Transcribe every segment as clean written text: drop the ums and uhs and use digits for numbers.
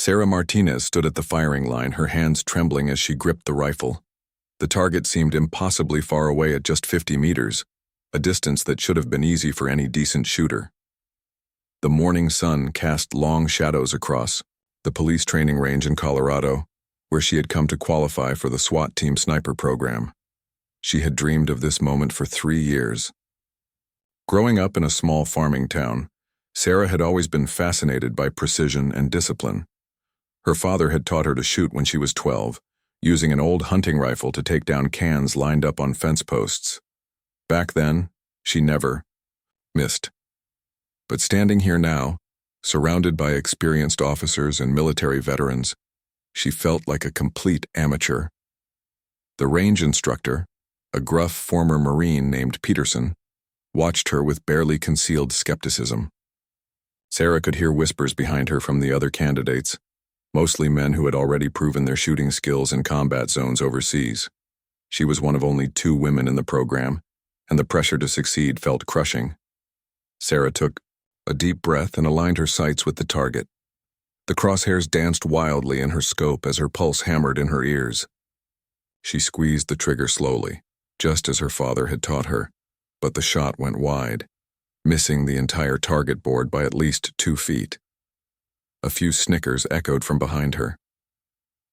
Sarah Martinez stood at the firing line, her hands trembling as she gripped the rifle. The target seemed impossibly far away at just 50 meters, a distance that should have been easy for any decent shooter. The morning sun cast long shadows across the police training range in Colorado, where she had come to qualify for the SWAT team sniper program. She had dreamed of this moment for 3 years. Growing up in a small farming town, Sarah had always been fascinated by precision and discipline. Her father had taught her to shoot when she was 12, using an old hunting rifle to take down cans lined up on fence posts. Back then, she never missed. But standing here now, surrounded by experienced officers and military veterans, she felt like a complete amateur. The range instructor, a gruff former Marine named Peterson, watched her with barely concealed skepticism. Sarah could hear whispers behind her from the other candidates, mostly men who had already proven their shooting skills in combat zones overseas. She was one of only 2 women in the program, and the pressure to succeed felt crushing. Sarah took a deep breath and aligned her sights with the target. The crosshairs danced wildly in her scope as her pulse hammered in her ears. She squeezed the trigger slowly, just as her father had taught her, but the shot went wide, missing the entire target board by at least 2 feet. A few snickers echoed from behind her.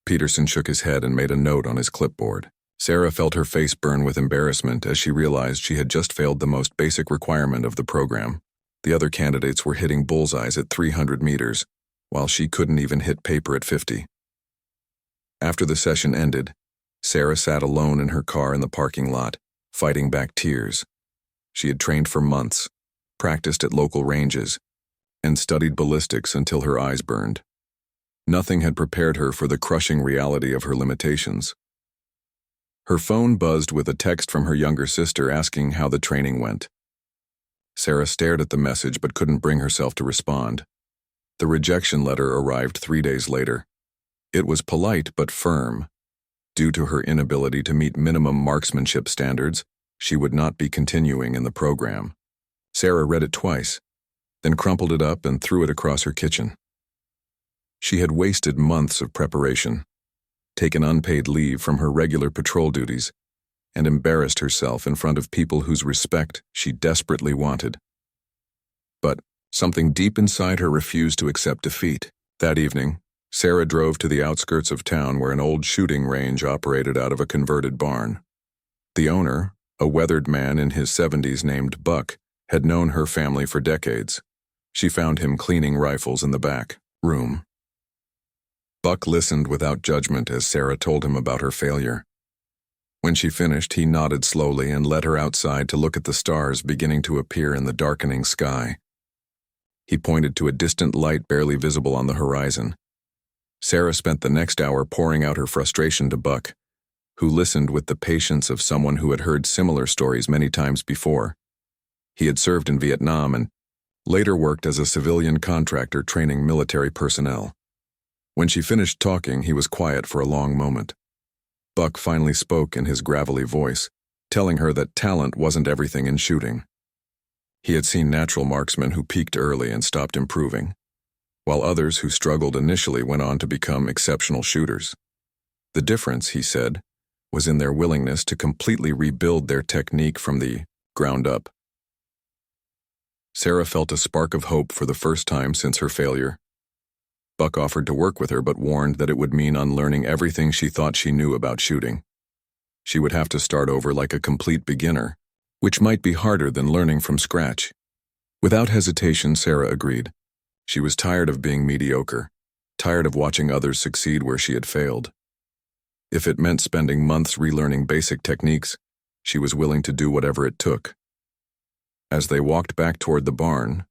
Peterson shook his head and made a note on his clipboard. Sarah felt her face burn with embarrassment as she realized she had just failed the most basic requirement of the program. The other candidates were hitting bullseyes at 300 meters, while she couldn't even hit paper at 50. After the session ended, Sarah sat alone in her car in the parking lot, fighting back tears. She had trained for months, practiced at local ranges, and studied ballistics until her eyes burned. Nothing had prepared her for the crushing reality of her limitations. Her phone buzzed with a text from her younger sister asking how the training went. Sarah stared at the message but couldn't bring herself to respond. The rejection letter arrived 3 days later. It was polite but firm. Due to her inability to meet minimum marksmanship standards, she would not be continuing in the program. Sarah read it twice, then crumpled it up and threw it across her kitchen. She had wasted months of preparation, taken unpaid leave from her regular patrol duties, and embarrassed herself in front of people whose respect she desperately wanted. But something deep inside her refused to accept defeat. That evening, Sarah drove to the outskirts of town where an old shooting range operated out of a converted barn. The owner, a weathered man in his 70s named Buck, had known her family for decades. She found him cleaning rifles in the back room. Buck listened without judgment as Sarah told him about her failure. When she finished, he nodded slowly and led her outside to look at the stars beginning to appear in the darkening sky. He pointed to a distant light barely visible on the horizon. Sarah spent the next hour pouring out her frustration to Buck, who listened with the patience of someone who had heard similar stories many times before. He had served in Vietnam and later worked as a civilian contractor training military personnel. When she finished talking, he was quiet for a long moment. Buck finally spoke in his gravelly voice, telling her that talent wasn't everything in shooting. He had seen natural marksmen who peaked early and stopped improving, while others who struggled initially went on to become exceptional shooters. The difference, he said, was in their willingness to completely rebuild their technique from the ground up. Sarah felt a spark of hope for the first time since her failure. Buck offered to work with her but warned that it would mean unlearning everything she thought she knew about shooting. She would have to start over like a complete beginner, which might be harder than learning from scratch. Without hesitation, Sarah agreed. She was tired of being mediocre, tired of watching others succeed where she had failed. If it meant spending months relearning basic techniques, she was willing to do whatever it took. As they walked back toward the barn,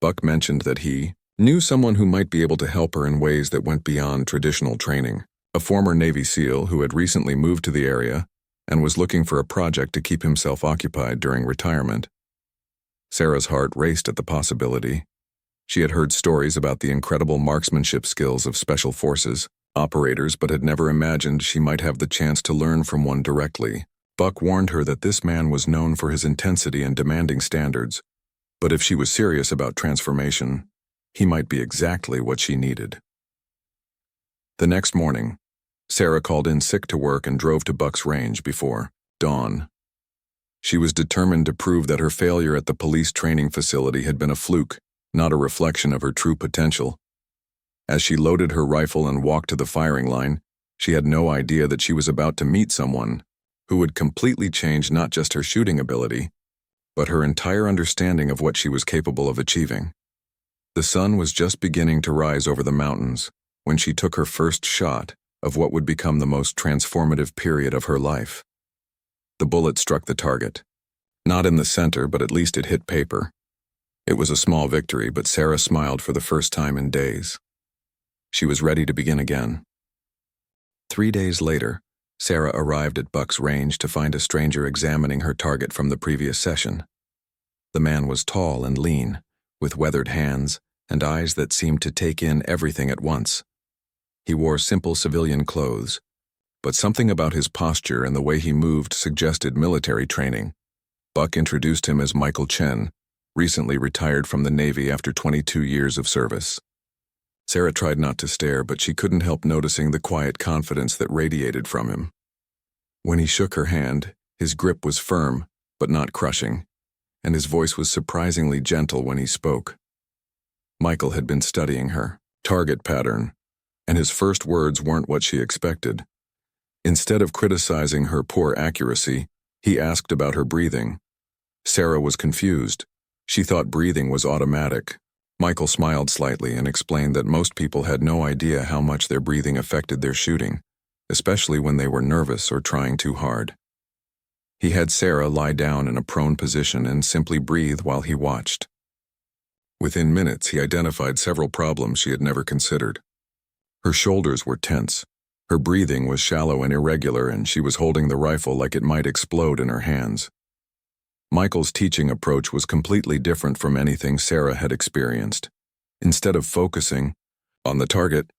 Buck mentioned that he knew someone who might be able to help her in ways that went beyond traditional training, a former Navy SEAL who had recently moved to the area and was looking for a project to keep himself occupied during retirement. Sarah's heart raced at the possibility. She had heard stories about the incredible marksmanship skills of special forces operators, but had never imagined she might have the chance to learn from one directly. Buck warned her that this man was known for his intensity and demanding standards, but if she was serious about transformation, he might be exactly what she needed. The next morning, Sarah called in sick to work and drove to Buck's Range before dawn. She was determined to prove that her failure at the police training facility had been a fluke, not a reflection of her true potential. As she loaded her rifle and walked to the firing line, she had no idea that she was about to meet someone who would completely change not just her shooting ability, but her entire understanding of what she was capable of achieving. The sun was just beginning to rise over the mountains when she took her first shot of what would become the most transformative period of her life. The bullet struck the target. Not in the center, but at least it hit paper. It was a small victory, but Sarah smiled for the first time in days. She was ready to begin again. 3 days later, Sarah arrived at Buck's Range to find a stranger examining her target from the previous session. The man was tall and lean, with weathered hands and eyes that seemed to take in everything at once. He wore simple civilian clothes, but something about his posture and the way he moved suggested military training. Buck introduced him as Michael Chen, recently retired from the Navy after 22 years of service. Sarah tried not to stare, but she couldn't help noticing the quiet confidence that radiated from him. When he shook her hand, his grip was firm, but not crushing, and his voice was surprisingly gentle when he spoke. Michael had been studying her target pattern, and his first words weren't what she expected. Instead of criticizing her poor accuracy, he asked about her breathing. Sarah was confused. She thought breathing was automatic. Michael smiled slightly and explained that most people had no idea how much their breathing affected their shooting, especially when they were nervous or trying too hard. He had Sarah lie down in a prone position and simply breathe while he watched. Within minutes, he identified several problems she had never considered. Her shoulders were tense, her breathing was shallow and irregular, and she was holding the rifle like it might explode in her hands. Michael's teaching approach was completely different from anything Sarah had experienced. Instead of focusing on the target,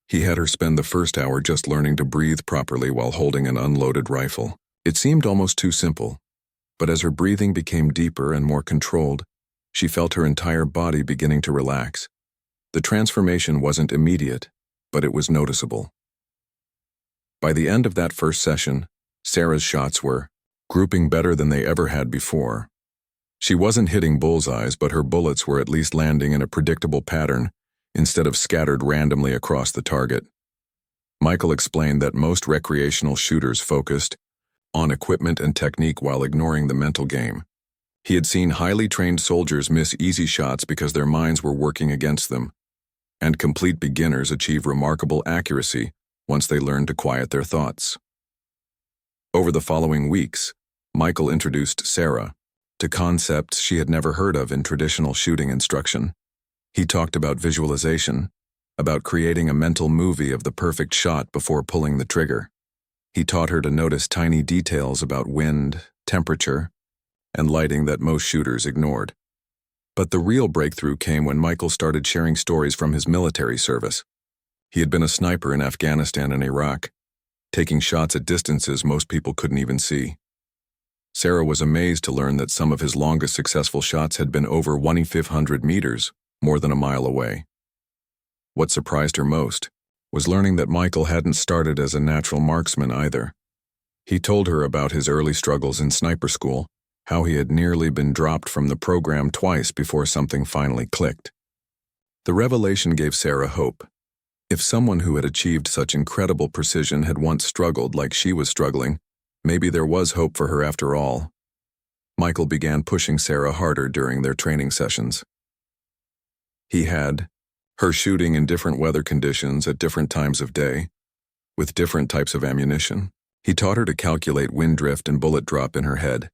he had her spend the first hour just learning to breathe properly while holding an unloaded rifle. It seemed almost too simple, but as her breathing became deeper and more controlled, she felt her entire body beginning to relax. The transformation wasn't immediate, but it was noticeable. By the end of that first session, Sarah's shots were grouping better than they ever had before. She wasn't hitting bullseyes, but her bullets were at least landing in a predictable pattern instead of scattered randomly across the target. Michael explained that most recreational shooters focused on equipment and technique while ignoring the mental game. He had seen highly trained soldiers miss easy shots because their minds were working against them, and complete beginners achieve remarkable accuracy once they learn to quiet their thoughts. Over the following weeks, Michael introduced Sarah to concepts she had never heard of in traditional shooting instruction. He talked about visualization, about creating a mental movie of the perfect shot before pulling the trigger. He taught her to notice tiny details about wind, temperature, and lighting that most shooters ignored. But the real breakthrough came when Michael started sharing stories from his military service. He had been a sniper in Afghanistan and Iraq, taking shots at distances most people couldn't even see. Sarah was amazed to learn that some of his longest successful shots had been over 1,500 meters, more than a mile away. What surprised her most was learning that Michael hadn't started as a natural marksman either. He told her about his early struggles in sniper school, how he had nearly been dropped from the program twice before something finally clicked. The revelation gave Sarah hope. If someone who had achieved such incredible precision had once struggled like she was struggling, maybe there was hope for her after all. Michael began pushing Sarah harder during their training sessions. He had her shooting in different weather conditions at different times of day, with different types of ammunition. He taught her to calculate wind drift and bullet drop in her head,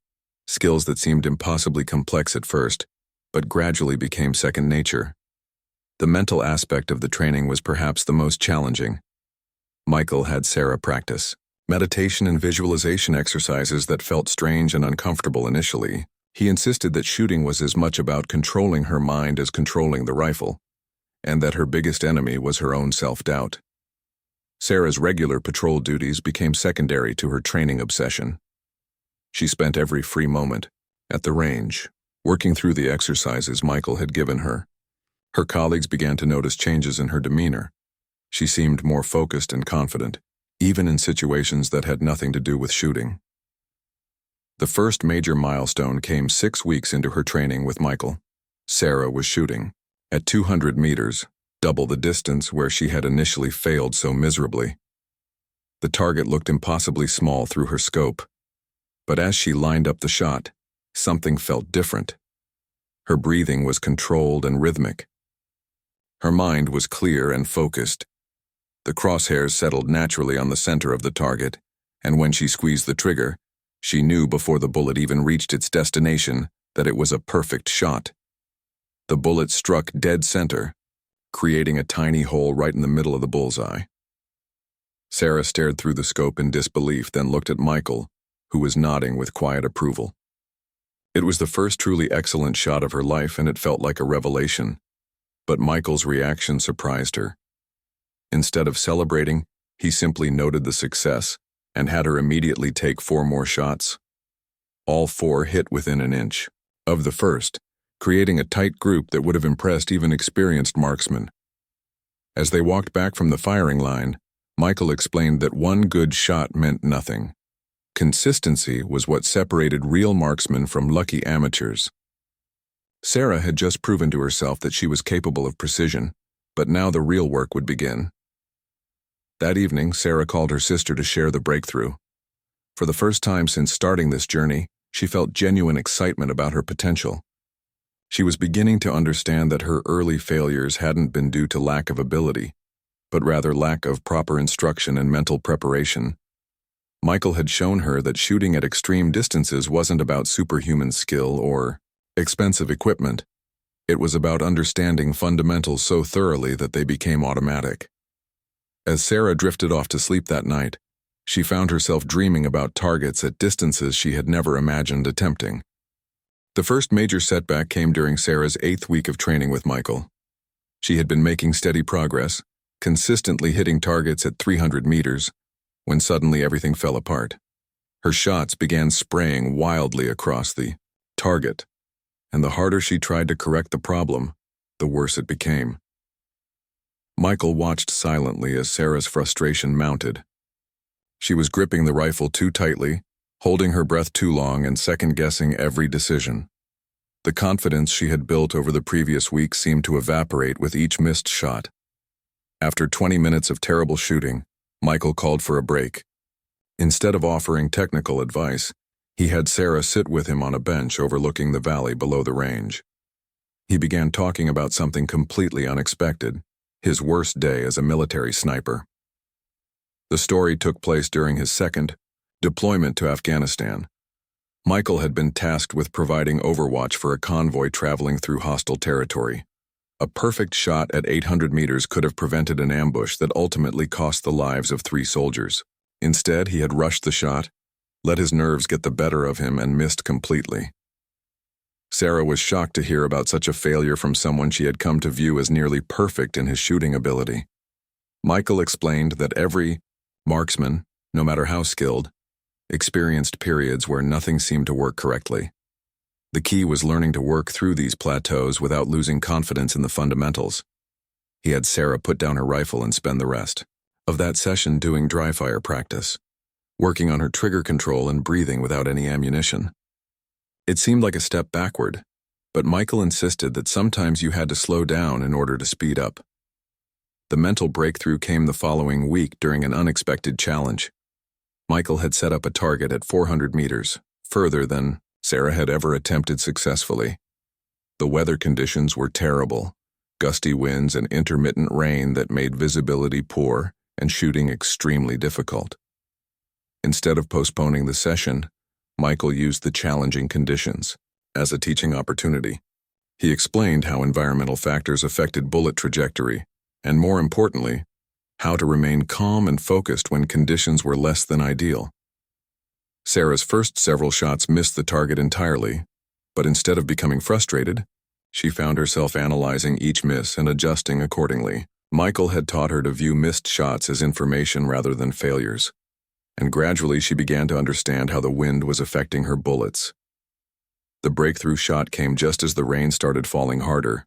skills that seemed impossibly complex at first, but gradually became second nature. The mental aspect of the training was perhaps the most challenging. Michael had Sarah practice meditation and visualization exercises that felt strange and uncomfortable initially. He insisted that shooting was as much about controlling her mind as controlling the rifle, and that her biggest enemy was her own self-doubt. Sarah's regular patrol duties became secondary to her training obsession. She spent every free moment at the range, working through the exercises Michael had given her. Her colleagues began to notice changes in her demeanor. She seemed more focused and confident, even in situations that had nothing to do with shooting. The first major milestone came 6 weeks into her training with Michael. Sarah was shooting. At 200 meters, double the distance where she had initially failed so miserably. The target looked impossibly small through her scope, but as she lined up the shot, something felt different. Her breathing was controlled and rhythmic. Her mind was clear and focused. The crosshairs settled naturally on the center of the target, and when she squeezed the trigger, she knew before the bullet even reached its destination that it was a perfect shot. The bullet struck dead center, creating a tiny hole right in the middle of the bullseye. Sarah stared through the scope in disbelief, then looked at Michael, who was nodding with quiet approval. It was the first truly excellent shot of her life, and it felt like a revelation. But Michael's reaction surprised her. Instead of celebrating, he simply noted the success and had her immediately take 4 more shots. All 4 hit within an inch of the first, creating a tight group that would have impressed even experienced marksmen. As they walked back from the firing line, Michael explained that one good shot meant nothing. Consistency was what separated real marksmen from lucky amateurs. Sarah had just proven to herself that she was capable of precision, but now the real work would begin. That evening, Sarah called her sister to share the breakthrough. For the first time since starting this journey, she felt genuine excitement about her potential. She was beginning to understand that her early failures hadn't been due to lack of ability, but rather lack of proper instruction and mental preparation. Michael had shown her that shooting at extreme distances wasn't about superhuman skill or expensive equipment. It was about understanding fundamentals so thoroughly that they became automatic. As Sarah drifted off to sleep that night, she found herself dreaming about targets at distances she had never imagined attempting. The first major setback came during Sarah's 8th week of training with Michael. She had been making steady progress, consistently hitting targets at 300 meters, when suddenly everything fell apart. Her shots began spraying wildly across the target, and the harder she tried to correct the problem, the worse it became. Michael watched silently as Sarah's frustration mounted. She was gripping the rifle too tightly, holding her breath too long, and second-guessing every decision. The confidence she had built over the previous week seemed to evaporate with each missed shot. After 20 minutes of terrible shooting, Michael called for a break. Instead of offering technical advice, he had Sarah sit with him on a bench overlooking the valley below the range. He began talking about something completely unexpected, his worst day as a military sniper. The story took place during his second deployment to Afghanistan. Michael had been tasked with providing overwatch for a convoy traveling through hostile territory. A perfect shot at 800 meters could have prevented an ambush that ultimately cost the lives of 3 soldiers. Instead, he had rushed the shot, let his nerves get the better of him, and missed completely. Sarah was shocked to hear about such a failure from someone she had come to view as nearly perfect in his shooting ability. Michael explained that every marksman, no matter how skilled, experienced periods where nothing seemed to work correctly. The key was learning to work through these plateaus without losing confidence in the fundamentals. He had Sarah put down her rifle and spend the rest of that session doing dry fire practice, working on her trigger control and breathing without any ammunition. It seemed like a step backward, but Michael insisted that sometimes you had to slow down in order to speed up. The mental breakthrough came the following week during an unexpected challenge. Michael had set up a target at 400 meters, further than Sarah had ever attempted successfully. The weather conditions were terrible, gusty winds and intermittent rain that made visibility poor and shooting extremely difficult. Instead of postponing the session, Michael used the challenging conditions as a teaching opportunity. He explained how environmental factors affected bullet trajectory, and more importantly, how to remain calm and focused when conditions were less than ideal. Sarah's first several shots missed the target entirely, but instead of becoming frustrated, she found herself analyzing each miss and adjusting accordingly. Michael had taught her to view missed shots as information rather than failures, and gradually she began to understand how the wind was affecting her bullets. The breakthrough shot came just as the rain started falling harder.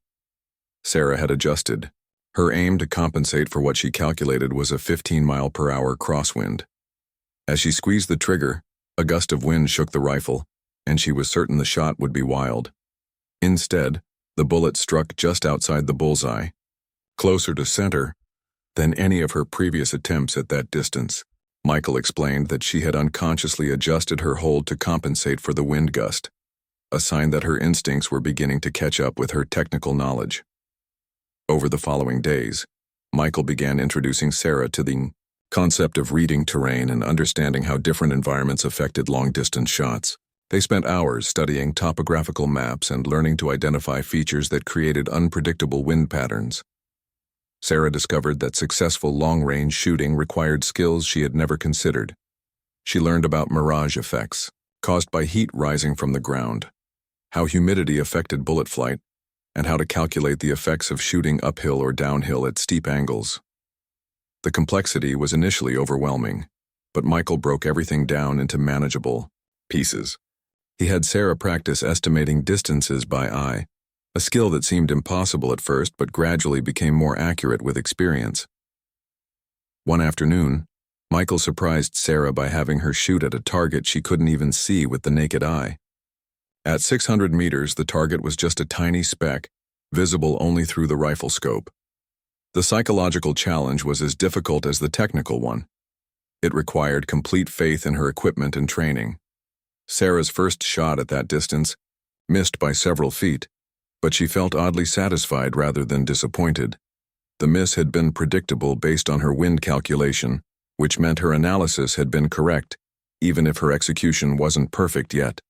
Sarah had adjusted, Her aim to compensate for what she calculated was a 15-mile-per-hour crosswind. As she squeezed the trigger, a gust of wind shook the rifle, and she was certain the shot would be wild. Instead, the bullet struck just outside the bullseye, closer to center than any of her previous attempts at that distance. Michael explained that she had unconsciously adjusted her hold to compensate for the wind gust, a sign that her instincts were beginning to catch up with her technical knowledge. Over the following days, Michael began introducing Sarah to the concept of reading terrain and understanding how different environments affected long-distance shots. They spent hours studying topographical maps and learning to identify features that created unpredictable wind patterns. Sarah discovered that successful long-range shooting required skills she had never considered. She learned about mirage effects, caused by heat rising from the ground, how humidity affected bullet flight, and how to calculate the effects of shooting uphill or downhill at steep angles. The complexity was initially overwhelming, but Michael broke everything down into manageable pieces. He had Sarah practice estimating distances by eye, a skill that seemed impossible at first but gradually became more accurate with experience. One afternoon, Michael surprised Sarah by having her shoot at a target she couldn't even see with the naked eye. At 600 meters, the target was just a tiny speck, visible only through the rifle scope. The psychological challenge was as difficult as the technical one. It required complete faith in her equipment and training. Sarah's first shot at that distance missed by several feet, but she felt oddly satisfied rather than disappointed. The miss had been predictable based on her wind calculation, which meant her analysis had been correct, even if her execution wasn't perfect yet.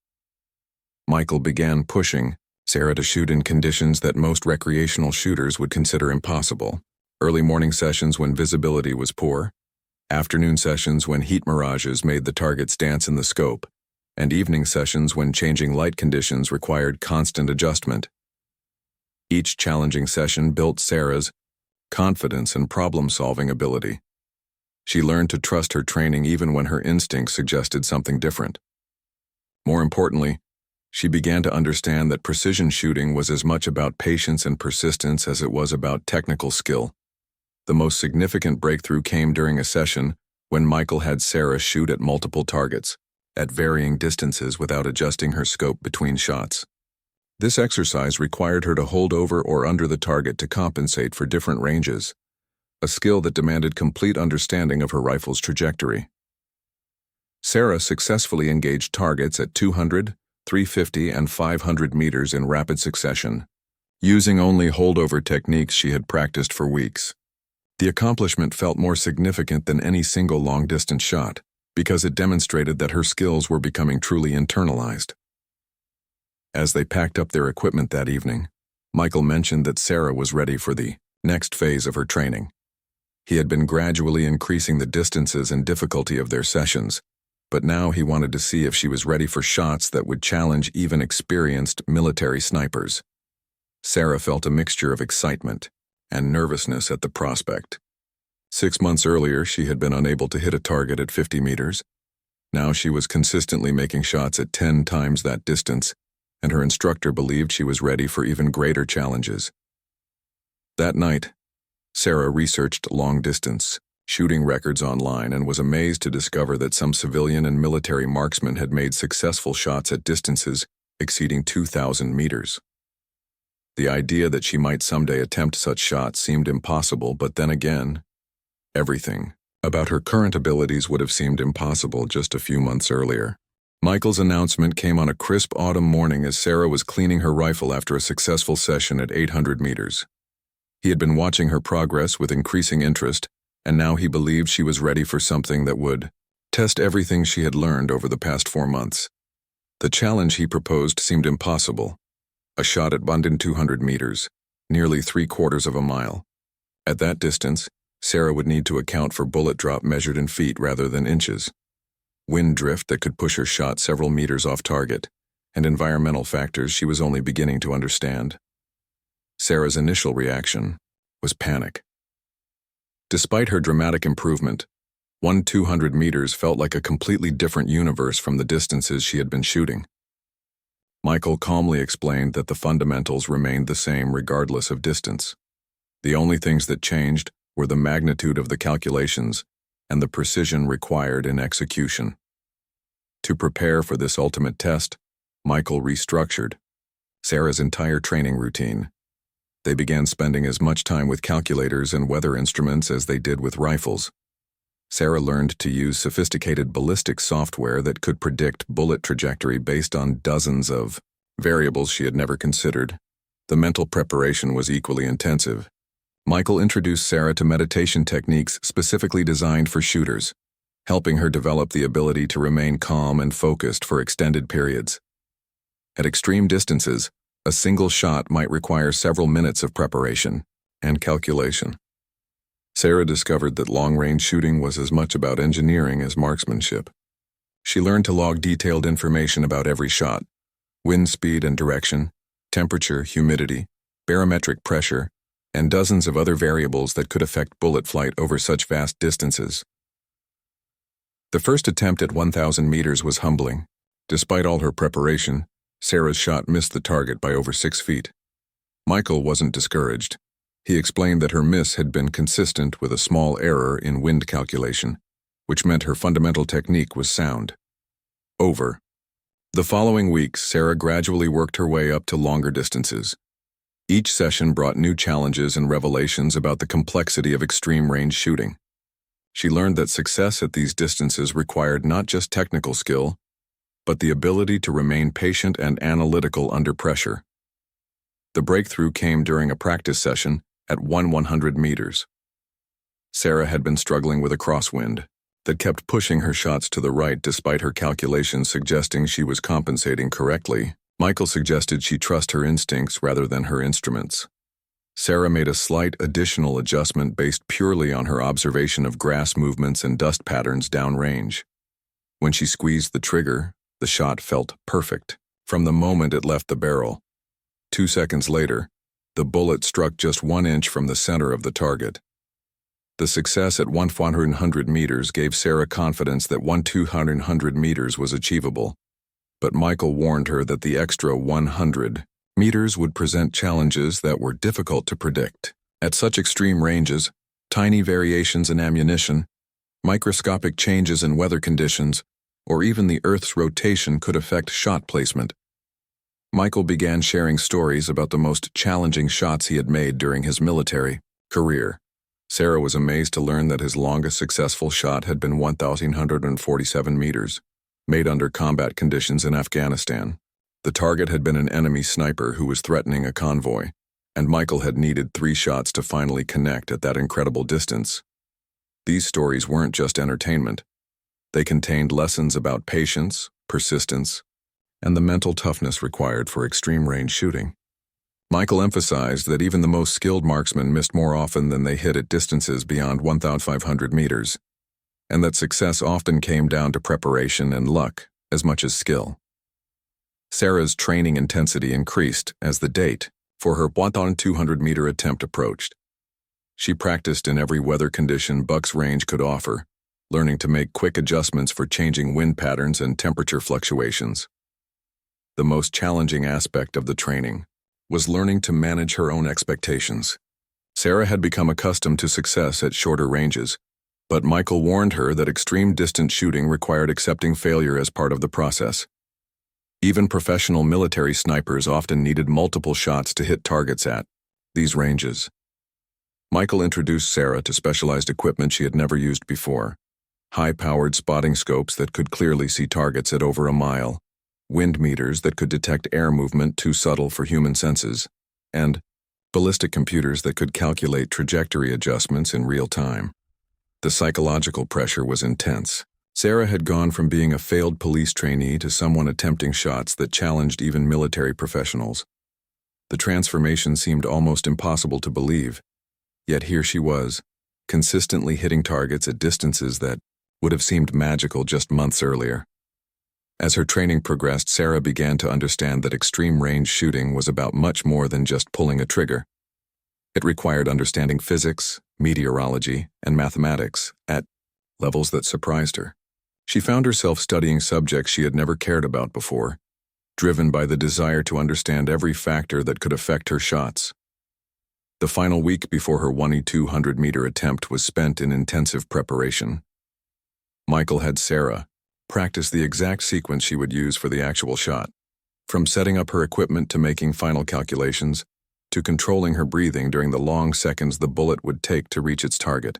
Michael began pushing Sarah to shoot in conditions that most recreational shooters would consider impossible. Early morning sessions when visibility was poor, afternoon sessions when heat mirages made the targets dance in the scope, and evening sessions when changing light conditions required constant adjustment. Each challenging session built Sarah's confidence and problem-solving ability. She learned to trust her training even when her instincts suggested something different. More importantly, she began to understand that precision shooting was as much about patience and persistence as it was about technical skill. The most significant breakthrough came during a session when Michael had Sarah shoot at multiple targets, at varying distances without adjusting her scope between shots. This exercise required her to hold over or under the target to compensate for different ranges, a skill that demanded complete understanding of her rifle's trajectory. Sarah successfully engaged targets at 200, 350, and 500 meters in rapid succession, using only holdover techniques she had practiced for weeks. The accomplishment felt more significant than any single long-distance shot, because it demonstrated that her skills were becoming truly internalized. As they packed up their equipment that evening, Michael mentioned that Sarah was ready for the next phase of her training. He had been gradually increasing the distances and difficulty of their sessions, but now he wanted to see if she was ready for shots that would challenge even experienced military snipers. Sarah felt a mixture of excitement and nervousness at the prospect. 6 months earlier, she had been unable to hit a target at 50 meters. Now she was consistently making shots at 10 times that distance, and her instructor believed she was ready for even greater challenges. That night, Sarah researched long-distance shooting records online and was amazed to discover that some civilian and military marksmen had made successful shots at distances exceeding 2,000 meters. The idea that she might someday attempt such shots seemed impossible, but then again, everything about her current abilities would have seemed impossible just a few months earlier. Michael's announcement came on a crisp autumn morning as Sarah was cleaning her rifle after a successful session at 800 meters. He had been watching her progress with increasing interest, and now he believed she was ready for something that would test everything she had learned over the past 4 months. The challenge he proposed seemed impossible. A shot at Bundin 200 meters, nearly 3/4 of a mile. At that distance, Sarah would need to account for bullet drop measured in feet rather than inches, wind drift that could push her shot several meters off target, and environmental factors she was only beginning to understand. Sarah's initial reaction was panic. Despite her dramatic improvement, 200 meters felt like a completely different universe from the distances she had been shooting. Michael calmly explained that the fundamentals remained the same regardless of distance. The only things that changed were the magnitude of the calculations and the precision required in execution. To prepare for this ultimate test, Michael restructured Sarah's entire training routine. They began spending as much time with calculators and weather instruments as they did with rifles. Sarah learned to use sophisticated ballistics software that could predict bullet trajectory based on dozens of variables she had never considered. The mental preparation was equally intensive. Michael introduced Sarah to meditation techniques specifically designed for shooters, helping her develop the ability to remain calm and focused for extended periods. At extreme distances, a single shot might require several minutes of preparation and calculation. Sarah discovered that long-range shooting was as much about engineering as marksmanship. She learned to log detailed information about every shot: wind speed and direction, temperature, humidity, barometric pressure, and dozens of other variables that could affect bullet flight over such vast distances. The first attempt at 1,000 meters was humbling. Despite all her preparation, Sarah's shot missed the target by over 6 feet. Michael wasn't discouraged. He explained that her miss had been consistent with a small error in wind calculation, which meant her fundamental technique was sound. Over. The following weeks, Sarah gradually worked her way up to longer distances. Each session brought new challenges and revelations about the complexity of extreme-range shooting. She learned that success at these distances required not just technical skill, but the ability to remain patient and analytical under pressure. The breakthrough came during a practice session at 100 meters. Sarah had been struggling with a crosswind that kept pushing her shots to the right despite her calculations suggesting she was compensating correctly. Michael suggested she trust her instincts rather than her instruments. Sarah made a slight additional adjustment based purely on her observation of grass movements and dust patterns downrange. When she squeezed the trigger, the shot felt perfect from the moment it left the barrel. 2 seconds later, the bullet struck just 1 inch from the center of the target. The success at 100 meters gave Sarah confidence that 200 meters was achievable, but Michael warned her that the extra 100 meters would present challenges that were difficult to predict. At such extreme ranges, tiny variations in ammunition, microscopic changes in weather conditions, or even the Earth's rotation could affect shot placement. Michael began sharing stories about the most challenging shots he had made during his military career. Sarah was amazed to learn that his longest successful shot had been 1,147 meters, made under combat conditions in Afghanistan. The target had been an enemy sniper who was threatening a convoy, and Michael had needed 3 shots to finally connect at that incredible distance. These stories weren't just entertainment. They contained lessons about patience, persistence, and the mental toughness required for extreme-range shooting. Michael emphasized that even the most skilled marksmen missed more often than they hit at distances beyond 1,500 meters, and that success often came down to preparation and luck as much as skill. Sarah's training intensity increased as the date for her 1,200-meter attempt approached. She practiced in every weather condition Buck's Range could offer, learning to make quick adjustments for changing wind patterns and temperature fluctuations. The most challenging aspect of the training was learning to manage her own expectations. Sarah had become accustomed to success at shorter ranges, but Michael warned her that extreme distance shooting required accepting failure as part of the process. Even professional military snipers often needed multiple shots to hit targets at these ranges. Michael introduced Sarah to specialized equipment she had never used before: high-powered spotting scopes that could clearly see targets at over a mile, wind meters that could detect air movement too subtle for human senses, and ballistic computers that could calculate trajectory adjustments in real time. The psychological pressure was intense. Sarah had gone from being a failed police trainee to someone attempting shots that challenged even military professionals. The transformation seemed almost impossible to believe, yet here she was, consistently hitting targets at distances that would have seemed magical just months earlier. As her training progressed, Sarah began to understand that extreme-range shooting was about much more than just pulling a trigger. It required understanding physics, meteorology, and mathematics at levels that surprised her. She found herself studying subjects she had never cared about before, driven by the desire to understand every factor that could affect her shots. The final week before her 200-meter attempt was spent in intensive preparation. Michael had Sarah practice the exact sequence she would use for the actual shot. From setting up her equipment to making final calculations, to controlling her breathing during the long seconds the bullet would take to reach its target.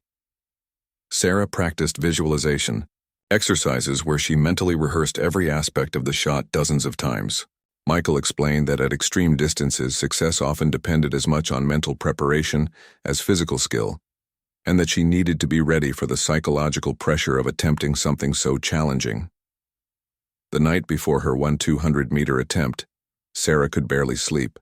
Sarah practiced visualization, exercises where she mentally rehearsed every aspect of the shot dozens of times. Michael explained that at extreme distances, success often depended as much on mental preparation as physical skill, and that she needed to be ready for the psychological pressure of attempting something so challenging. The night before her 200-meter attempt, Sarah could barely sleep.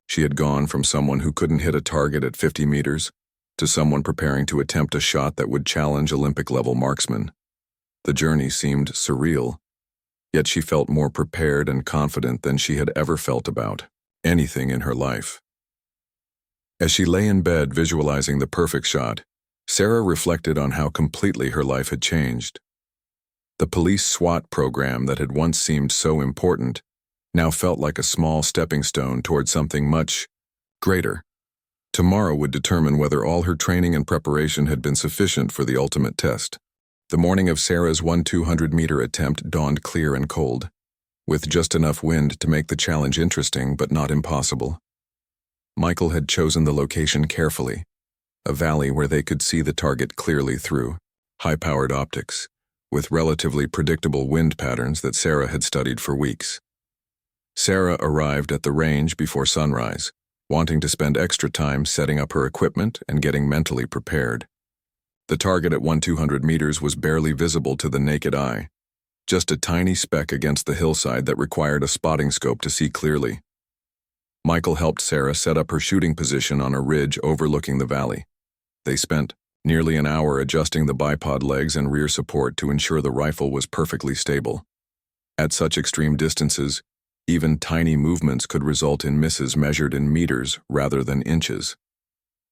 She had gone from someone who couldn't hit a target at 50 meters to someone preparing to attempt a shot that would challenge Olympic-level marksmen. The journey seemed surreal, yet she felt more prepared and confident than she had ever felt about anything in her life. As she lay in bed visualizing the perfect shot, Sarah reflected on how completely her life had changed. The police SWAT program that had once seemed so important now felt like a small stepping stone toward something much greater. Tomorrow would determine whether all her training and preparation had been sufficient for the ultimate test. The morning of Sarah's 200-meter attempt dawned clear and cold, with just enough wind to make the challenge interesting but not impossible. Michael had chosen the location carefully, a valley where they could see the target clearly through high-powered optics, with relatively predictable wind patterns that Sarah had studied for weeks. Sarah arrived at the range before sunrise, wanting to spend extra time setting up her equipment and getting mentally prepared. The target at 200 meters was barely visible to the naked eye, just a tiny speck against the hillside that required a spotting scope to see clearly. Michael helped Sarah set up her shooting position on a ridge overlooking the valley. They spent nearly an hour adjusting the bipod legs and rear support to ensure the rifle was perfectly stable. At such extreme distances, even tiny movements could result in misses measured in meters rather than inches.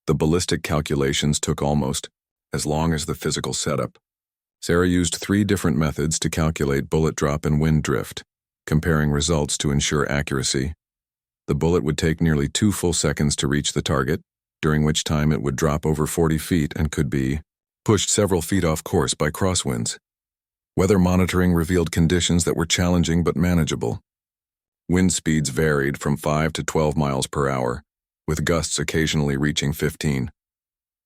The ballistic calculations took almost as long as the physical setup. Sarah used 3 different methods to calculate bullet drop and wind drift, comparing results to ensure accuracy. The bullet would take nearly 2 full seconds to reach the target, during which time it would drop over 40 feet and could be pushed several feet off course by crosswinds. Weather monitoring revealed conditions that were challenging but manageable. Wind speeds varied from 5 to 12 miles per hour, with gusts occasionally reaching 15.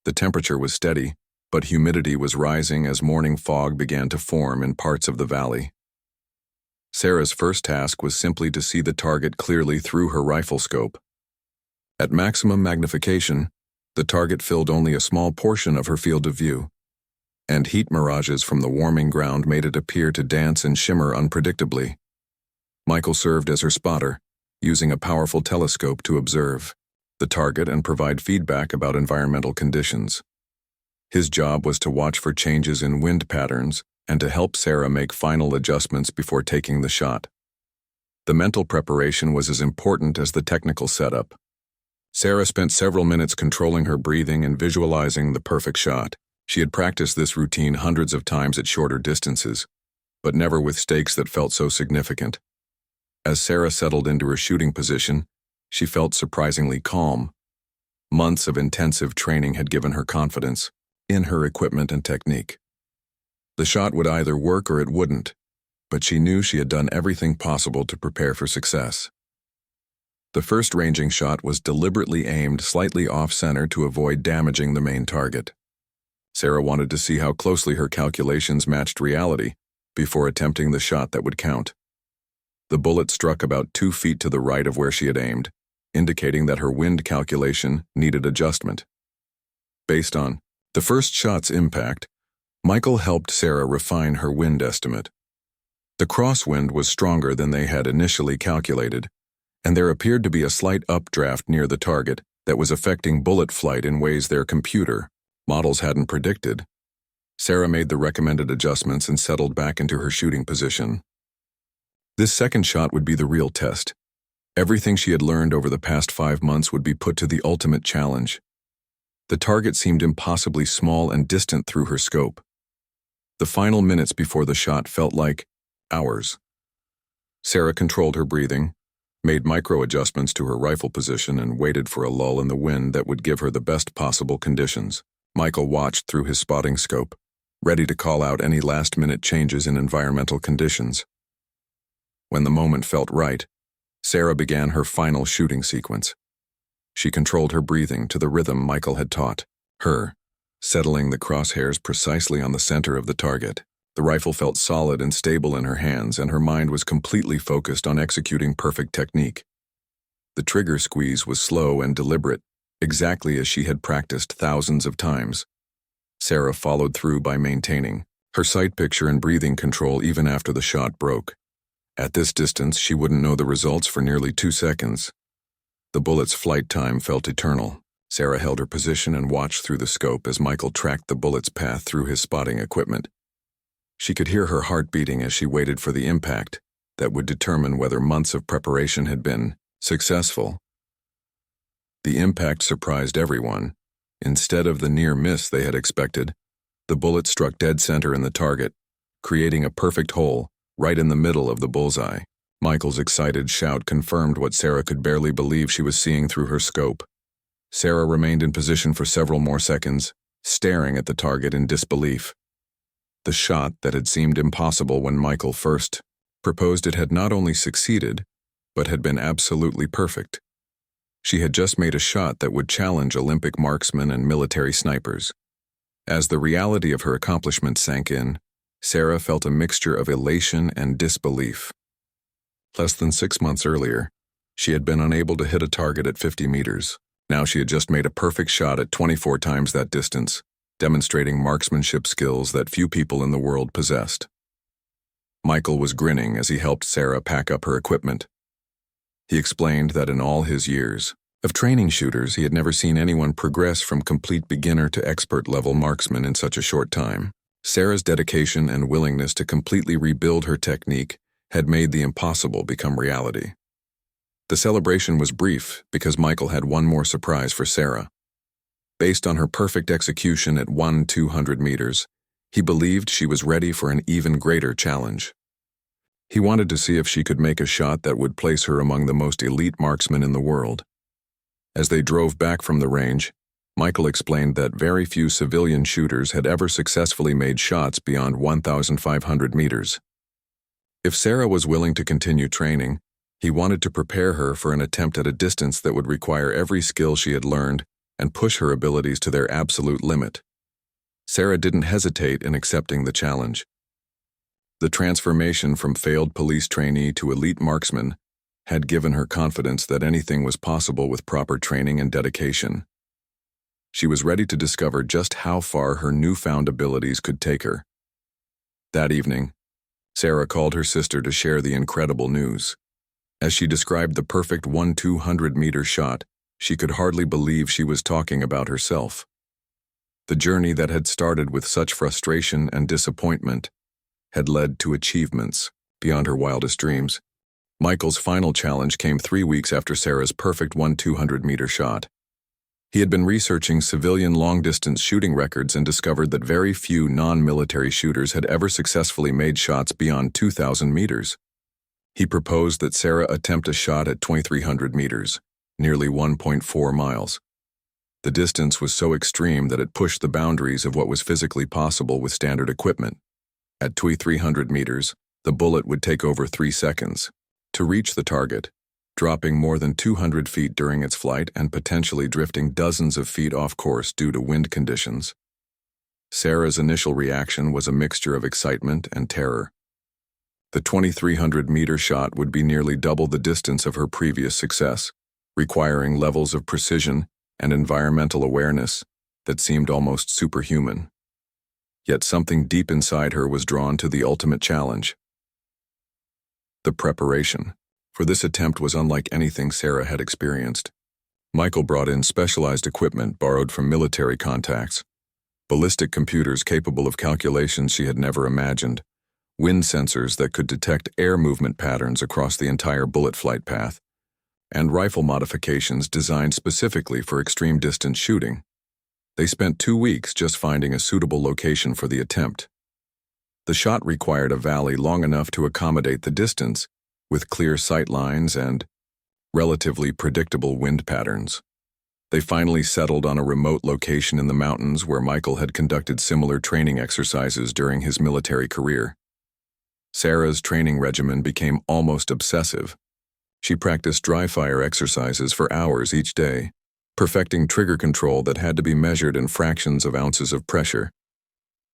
The temperature was steady, but humidity was rising as morning fog began to form in parts of the valley. Sarah's first task was simply to see the target clearly through her rifle scope. At maximum magnification, the target filled only a small portion of her field of view, and heat mirages from the warming ground made it appear to dance and shimmer unpredictably. Michael served as her spotter, using a powerful telescope to observe the target and provide feedback about environmental conditions. His job was to watch for changes in wind patterns and to help Sarah make final adjustments before taking the shot. The mental preparation was as important as the technical setup. Sarah spent several minutes controlling her breathing and visualizing the perfect shot. She had practiced this routine hundreds of times at shorter distances, but never with stakes that felt so significant. As Sarah settled into her shooting position, she felt surprisingly calm. Months of intensive training had given her confidence in her equipment and technique. The shot would either work or it wouldn't, but she knew she had done everything possible to prepare for success. The first ranging shot was deliberately aimed slightly off-center to avoid damaging the main target. Sarah wanted to see how closely her calculations matched reality before attempting the shot that would count. The bullet struck about 2 feet to the right of where she had aimed, indicating that her wind calculation needed adjustment. Based on the first shot's impact, Michael helped Sarah refine her wind estimate. The crosswind was stronger than they had initially calculated, and there appeared to be a slight updraft near the target that was affecting bullet flight in ways their computer models hadn't predicted. Sarah made the recommended adjustments and settled back into her shooting position. This second shot would be the real test. Everything she had learned over the past 5 months would be put to the ultimate challenge. The target seemed impossibly small and distant through her scope. The final minutes before the shot felt like hours. Sarah controlled her breathing, made micro adjustments to her rifle position, and waited for a lull in the wind that would give her the best possible conditions. Michael watched through his spotting scope, ready to call out any last-minute changes in environmental conditions. When the moment felt right, Sarah began her final shooting sequence. She controlled her breathing to the rhythm Michael had taught her, settling the crosshairs precisely on the center of the target. The rifle felt solid and stable in her hands, and her mind was completely focused on executing perfect technique. The trigger squeeze was slow and deliberate, exactly as she had practiced thousands of times. Sarah followed through by maintaining her sight picture and breathing control even after the shot broke. At this distance, she wouldn't know the results for nearly 2 seconds. The bullet's flight time felt eternal. Sarah held her position and watched through the scope as Michael tracked the bullet's path through his spotting equipment. She could hear her heart beating as she waited for the impact that would determine whether months of preparation had been successful. The impact surprised everyone. Instead of the near miss they had expected, the bullet struck dead center in the target, creating a perfect hole right in the middle of the bullseye. Michael's excited shout confirmed what Sarah could barely believe she was seeing through her scope. Sarah remained in position for several more seconds, staring at the target in disbelief. The shot that had seemed impossible when Michael first proposed it had not only succeeded, but had been absolutely perfect. She had just made a shot that would challenge Olympic marksmen and military snipers. As the reality of her accomplishment sank in, Sarah felt a mixture of elation and disbelief. Less than 6 months earlier, she had been unable to hit a target at 50 meters. Now she had just made a perfect shot at 24 times that distance, demonstrating marksmanship skills that few people in the world possessed. Michael was grinning as he helped Sarah pack up her equipment. He explained that in all his years of training shooters, he had never seen anyone progress from complete beginner to expert-level marksman in such a short time. Sarah's dedication and willingness to completely rebuild her technique had made the impossible become reality. The celebration was brief because Michael had one more surprise for Sarah. Based on her perfect execution at 200 meters, he believed she was ready for an even greater challenge. He wanted to see if she could make a shot that would place her among the most elite marksmen in the world. As they drove back from the range, Michael explained that very few civilian shooters had ever successfully made shots beyond 1,500 meters. If Sarah was willing to continue training, he wanted to prepare her for an attempt at a distance that would require every skill she had learned and push her abilities to their absolute limit. Sarah didn't hesitate in accepting the challenge. The transformation from failed police trainee to elite marksman had given her confidence that anything was possible with proper training and dedication. She was ready to discover just how far her newfound abilities could take her. That evening, Sarah called her sister to share the incredible news. As she described the perfect 200-meter shot, she could hardly believe she was talking about herself. The journey that had started with such frustration and disappointment had led to achievements beyond her wildest dreams. Michael's final challenge came 3 weeks after Sarah's perfect 200-meter shot. He had been researching civilian long-distance shooting records and discovered that very few non-military shooters had ever successfully made shots beyond 2,000 meters. He proposed that Sarah attempt a shot at 2,300 meters, nearly 1.4 miles. The distance was so extreme that it pushed the boundaries of what was physically possible with standard equipment. At 2,300 meters, the bullet would take over 3 seconds to reach the target, dropping more than 200 feet during its flight and potentially drifting dozens of feet off course due to wind conditions. Sarah's initial reaction was a mixture of excitement and terror. The 2,300-meter shot would be nearly double the distance of her previous success, requiring levels of precision and environmental awareness that seemed almost superhuman. Yet something deep inside her was drawn to the ultimate challenge. The preparation for this attempt was unlike anything Sarah had experienced. Michael brought in specialized equipment borrowed from military contacts, ballistic computers capable of calculations she had never imagined, wind sensors that could detect air movement patterns across the entire bullet flight path, and rifle modifications designed specifically for extreme distance shooting. They spent 2 weeks just finding a suitable location for the attempt. The shot required a valley long enough to accommodate the distance, with clear sight lines and relatively predictable wind patterns. They finally settled on a remote location in the mountains where Michael had conducted similar training exercises during his military career. Sarah's training regimen became almost obsessive. She practiced dry fire exercises for hours each day, perfecting trigger control that had to be measured in fractions of ounces of pressure.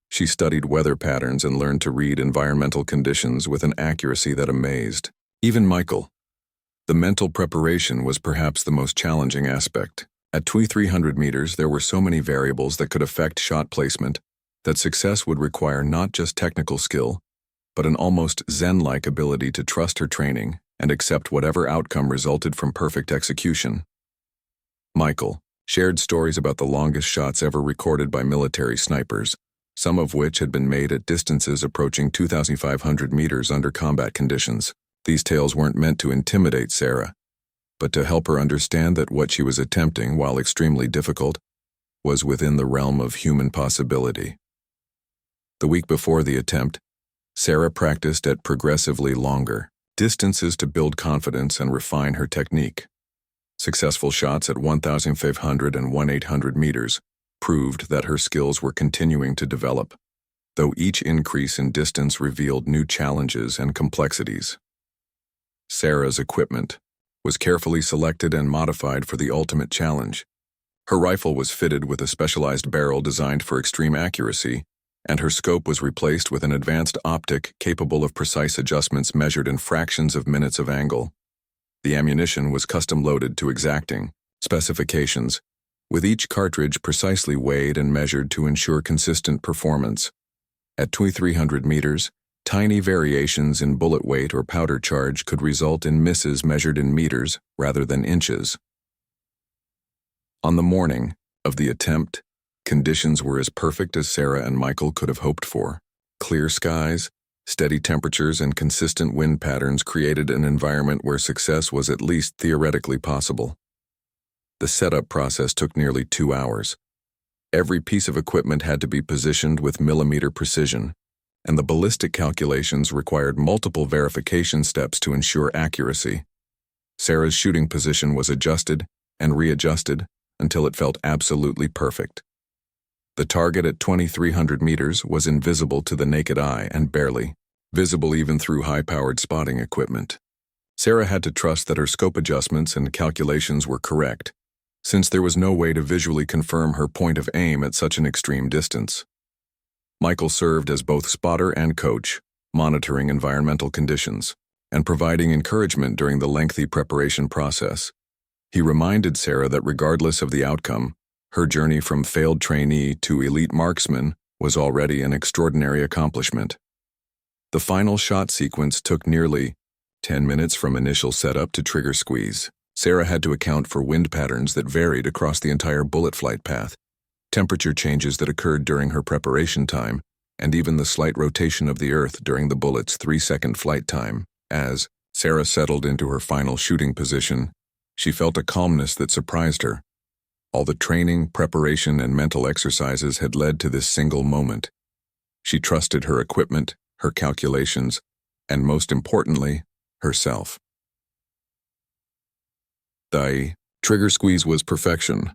She studied weather patterns and learned to read environmental conditions with an accuracy that amazed even Michael. The mental preparation was perhaps the most challenging aspect. At 2,300 meters, there were so many variables that could affect shot placement that success would require not just technical skill, but an almost zen-like ability to trust her training and accept whatever outcome resulted from perfect execution. Michael shared stories about the longest shots ever recorded by military snipers, some of which had been made at distances approaching 2,500 meters under combat conditions. These tales weren't meant to intimidate Sarah, but to help her understand that what she was attempting, while extremely difficult, was within the realm of human possibility. The week before the attempt, Sarah practiced at progressively longer distances to build confidence and refine her technique. Successful shots at 1,500 and 1,800 meters proved that her skills were continuing to develop, though each increase in distance revealed new challenges and complexities. Sarah's equipment was carefully selected and modified for the ultimate challenge. Her rifle was fitted with a specialized barrel designed for extreme accuracy, and her scope was replaced with an advanced optic capable of precise adjustments measured in fractions of minutes of angle. The ammunition was custom loaded to exacting specifications, with each cartridge precisely weighed and measured to ensure consistent performance. At 2,300 meters, tiny variations in bullet weight or powder charge could result in misses measured in meters rather than inches. On the morning of the attempt, conditions were as perfect as Sarah and Michael could have hoped for. Clear skies, steady temperatures, and consistent wind patterns created an environment where success was at least theoretically possible. The setup process took nearly 2 hours. Every piece of equipment had to be positioned with millimeter precision, and the ballistic calculations required multiple verification steps to ensure accuracy. Sarah's shooting position was adjusted and readjusted until it felt absolutely perfect. The target at 2,300 meters was invisible to the naked eye and barely visible even through high-powered spotting equipment. Sarah had to trust that her scope adjustments and calculations were correct, since there was no way to visually confirm her point of aim at such an extreme distance. Michael served as both spotter and coach, monitoring environmental conditions and providing encouragement during the lengthy preparation process. He reminded Sarah that regardless of the outcome, her journey from failed trainee to elite marksman was already an extraordinary accomplishment. The final shot sequence took nearly 10 minutes from initial setup to trigger squeeze. Sarah had to account for wind patterns that varied across the entire bullet flight path, temperature changes that occurred during her preparation time, and even the slight rotation of the Earth during the bullet's 3-second flight time. As Sarah settled into her final shooting position, she felt a calmness that surprised her. All the training, preparation, and mental exercises had led to this single moment. She trusted her equipment, her calculations, and most importantly, herself. The trigger squeeze was perfection.